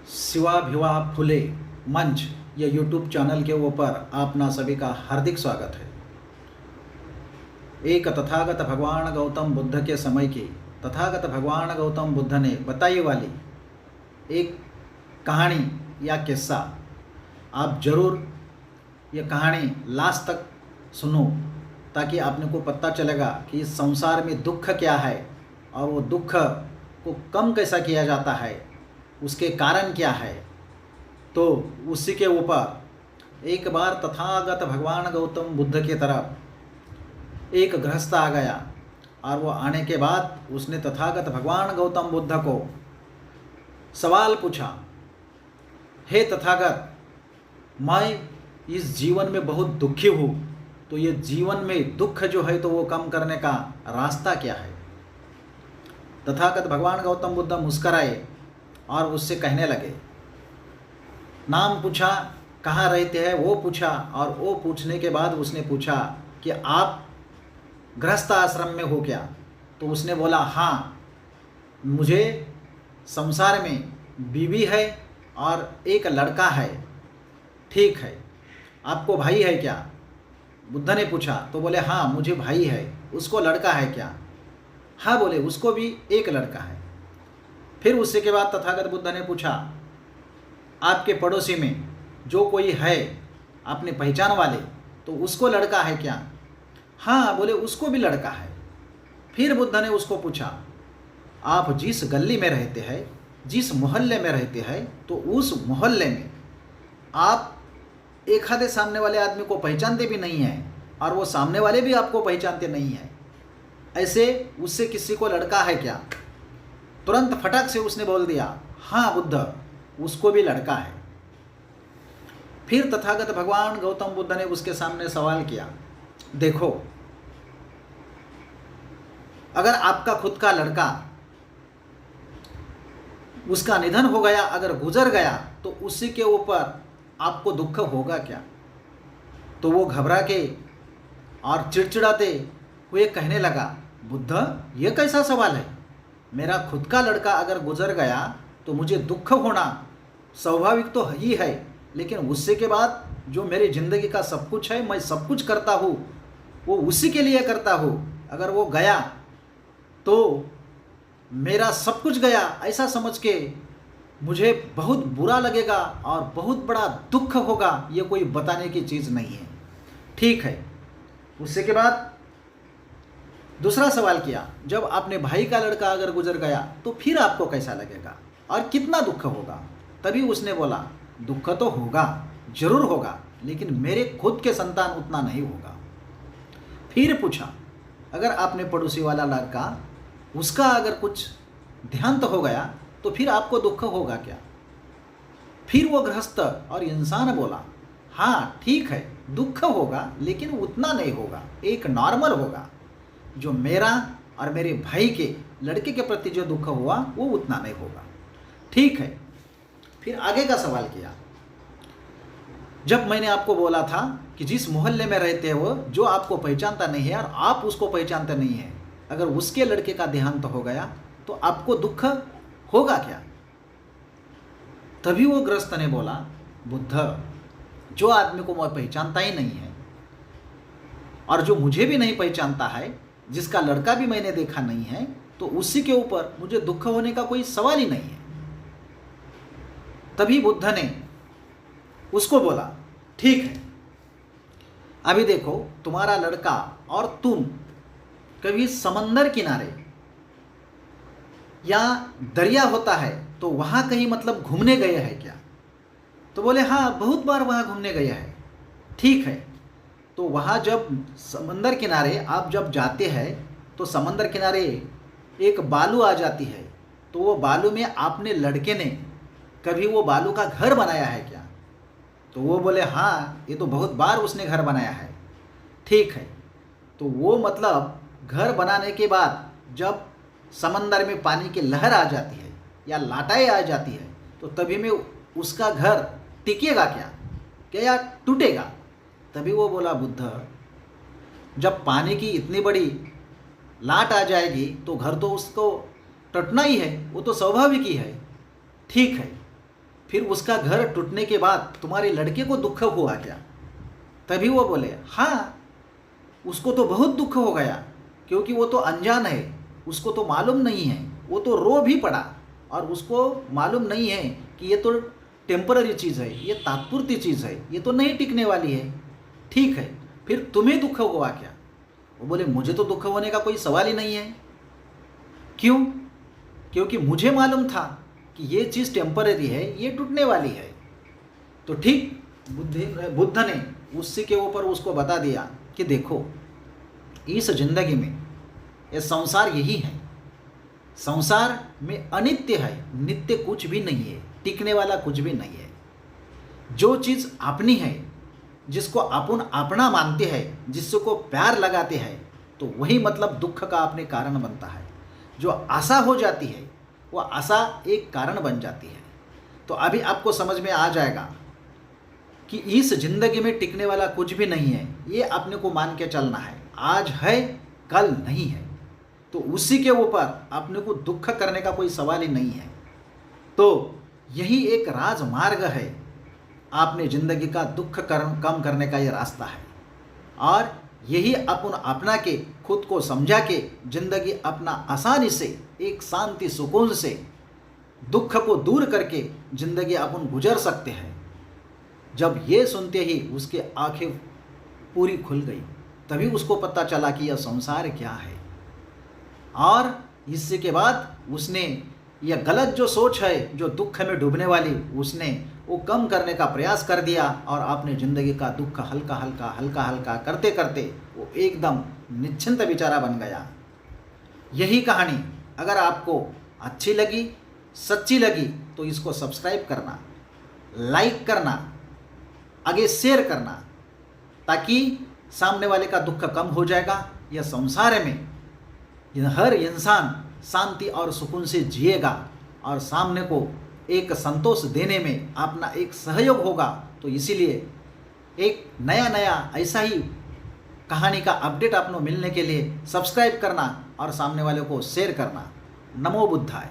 शिवाभिवा फुले मंच या YouTube channel के ऊपर आपना सभी का हार्दिक स्वागत है। एक तथागत भगवान गौतम बुद्ध के समय की तथागत भगवान गौतम बुद्ध ने बताई वाली एक कहानी या किस्सा आप जरूर ये कहानी लास्ट तक सुनो, ताकि आपने को पता चलेगा कि इस संसार में दुख क्या है और वो दुख को कम कैसा किया जाता है, उसके कारण क्या है। तो उसी के ऊपर एक बार तथागत भगवान गौतम बुद्ध की तरफ एक गृहस्थ आ गया और वो आने के बाद उसने तथागत भगवान गौतम बुद्ध को सवाल पूछा, हे तथागत, मैं इस जीवन में बहुत दुखी हूँ, तो ये जीवन में दुख जो है तो वो कम करने का रास्ता क्या है। तथागत भगवान गौतम बुद्ध मुस्कराए और उससे कहने लगे, नाम पूछा, कहाँ रहते हैं वो पूछा, और वो पूछने के बाद उसने पूछा कि आप गृहस्थ आश्रम में हो क्या। तो उसने बोला, हाँ, मुझे संसार में बीवी है और एक लड़का है। ठीक है, आपको भाई है क्या? बुद्ध ने पूछा। तो बोले, हाँ, मुझे भाई है। उसको लड़का है क्या? हाँ, बोले, उसको भी एक लड़का है। फिर उससे के बाद तथागत बुद्ध ने पूछा, आपके पड़ोसी में जो कोई है आपने पहचान वाले, तो उसको लड़का है क्या? हाँ, बोले, उसको भी लड़का है। फिर बुद्ध ने उसको पूछा, आप जिस गली में रहते हैं, जिस मोहल्ले में रहते हैं, तो उस मोहल्ले में आप एक आधे सामने वाले आदमी को पहचानते भी नहीं हैं और वो सामने वाले भी आपको पहचानते नहीं हैं, ऐसे उससे किसी को लड़का है क्या? तुरंत फटाक से उसने बोल दिया, हाँ बुद्ध, उसको भी लड़का है। फिर तथागत भगवान गौतम बुद्ध ने उसके सामने सवाल किया, देखो, अगर आपका खुद का लड़का उसका निधन हो गया, अगर गुजर गया, तो उसी के ऊपर आपको दुख होगा क्या? तो वो घबरा के और चिड़चिड़ाते हुए कहने लगा, बुद्ध, ये कैसा सवाल है? मेरा खुद का लड़का अगर गुजर गया तो मुझे दुख होना स्वाभाविक तो ही है, लेकिन उससे के बाद जो मेरी ज़िंदगी का सब कुछ है, मैं सब कुछ करता हूँ, वो उसी के लिए करता हूँ। अगर वो गया तो मेरा सब कुछ गया, ऐसा समझ के मुझे बहुत बुरा लगेगा और बहुत बड़ा दुख होगा। ये कोई बताने की चीज़ नहीं है। ठीक है। उससे के बाद दूसरा सवाल किया, जब आपने भाई का लड़का अगर गुजर गया तो फिर आपको कैसा लगेगा और कितना दुख होगा? तभी उसने बोला, दुख तो होगा, जरूर होगा, लेकिन मेरे खुद के संतान उतना नहीं होगा। फिर पूछा, अगर आपने पड़ोसी वाला लड़का उसका अगर कुछ देहांत हो गया तो फिर आपको दुख होगा क्या? फिर वो गृहस्थ और इंसान बोला, हाँ ठीक है, दुख होगा, लेकिन उतना नहीं होगा, एक नॉर्मल होगा। जो मेरा और मेरे भाई के लड़के के प्रति जो दुख हुआ वो उतना नहीं होगा। ठीक है। फिर आगे का सवाल किया, जब मैंने आपको बोला था कि जिस मोहल्ले में रहते हो जो आपको पहचानता नहीं है और आप उसको पहचानते नहीं है, अगर उसके लड़के का देहांत हो गया तो आपको दुख होगा क्या? तभी वो गृहस्थ ने बोला, बुद्ध, जो आदमी को मैं पहचानता ही नहीं है और जो मुझे भी नहीं पहचानता है, जिसका लड़का भी मैंने देखा नहीं है, तो उसी के ऊपर मुझे दुख होने का कोई सवाल ही नहीं है। तभी बुद्ध ने उसको बोला, ठीक है, अभी देखो, तुम्हारा लड़का और तुम कभी समंदर किनारे या दरिया होता है तो वहाँ कहीं मतलब घूमने गए हैं क्या? तो बोले, हाँ, बहुत बार वहाँ घूमने गए हैं। ठीक है। तो वहाँ जब समंदर किनारे आप जब जाते हैं तो समंदर किनारे एक बालू आ जाती है, तो वो बालू में आपने लड़के ने कभी वो बालू का घर बनाया है क्या? तो वो बोले, हाँ, ये तो बहुत बार उसने घर बनाया है। ठीक है। तो वो मतलब घर बनाने के बाद जब समंदर में पानी की लहर आ जाती है या लाटाएं आ जाती है, तो तभी में उसका घर टिकेगा क्या या टूटेगा? तभी वो बोला, बुद्ध, जब पानी की इतनी बड़ी लाट आ जाएगी तो घर तो उसको टूटना ही है, वो तो स्वाभाविक ही है। ठीक है। फिर उसका घर टूटने के बाद तुम्हारे लड़के को दुख हुआ क्या? तभी वो बोले हाँ, उसको तो बहुत दुख हो गया, क्योंकि वो तो अनजान है, उसको तो मालूम नहीं है, वो तो रो भी पड़ा और उसको मालूम नहीं है कि ये तो टेम्पररी चीज़ है, ये तात्पुरती चीज़ है, ये तो नहीं टिकने वाली है। ठीक है, फिर तुम्हें दुख हुआ क्या? वो बोले मुझे तो दुख होने का कोई सवाल ही नहीं है। क्यों? क्योंकि मुझे मालूम था कि ये चीज़ टेम्पररी है, ये टूटने वाली है। तो ठीक बुद्ध ने उसी के ऊपर उसको बता दिया कि देखो, इस जिंदगी में ये संसार यही है, संसार में अनित्य है, नित्य कुछ भी नहीं है, टिकने वाला कुछ भी नहीं है। जो चीज़ अपनी है, जिसको अपन अपना मानते हैं, जिसको प्यार लगाते हैं, तो वही मतलब दुख का अपने कारण बनता है। जो आशा हो जाती है, वो आशा एक कारण बन जाती है। तो अभी आपको समझ में आ जाएगा कि इस जिंदगी में टिकने वाला कुछ भी नहीं है, ये अपने को मान के चलना है। आज है, कल नहीं है, तो उसी के ऊपर अपने को दुख करने का कोई सवाल ही नहीं है। तो यही एक राजमार्ग है, आपने ज़िंदगी का दुख कम करने का ये रास्ता है। और यही अपन अपना के खुद को समझा के ज़िंदगी अपना आसानी से, एक शांति सुकून से, दुख को दूर करके ज़िंदगी अपन गुजर सकते हैं। जब ये सुनते ही उसके आंखें पूरी खुल गई, तभी उसको पता चला कि यह संसार क्या है। और इससे के बाद उसने यह गलत जो सोच है, जो दुख में डूबने वाली, उसने वो कम करने का प्रयास कर दिया और अपने ज़िंदगी का दुख हल्का हल्का करते करते वो एकदम निश्चिंत बेचारा बन गया। यही कहानी अगर आपको अच्छी लगी, सच्ची लगी, तो इसको सब्सक्राइब करना, लाइक करना, आगे शेयर करना, ताकि सामने वाले का दुख कम हो जाएगा। यह संसार में हर इंसान शांति और सुकून से जिएगा और सामने को एक संतोष देने में अपना एक सहयोग होगा। तो इसीलिए एक नया ऐसा ही कहानी का अपडेट आपको मिलने के लिए सब्सक्राइब करना और सामने वाले को शेयर करना। नमो बुद्धाय।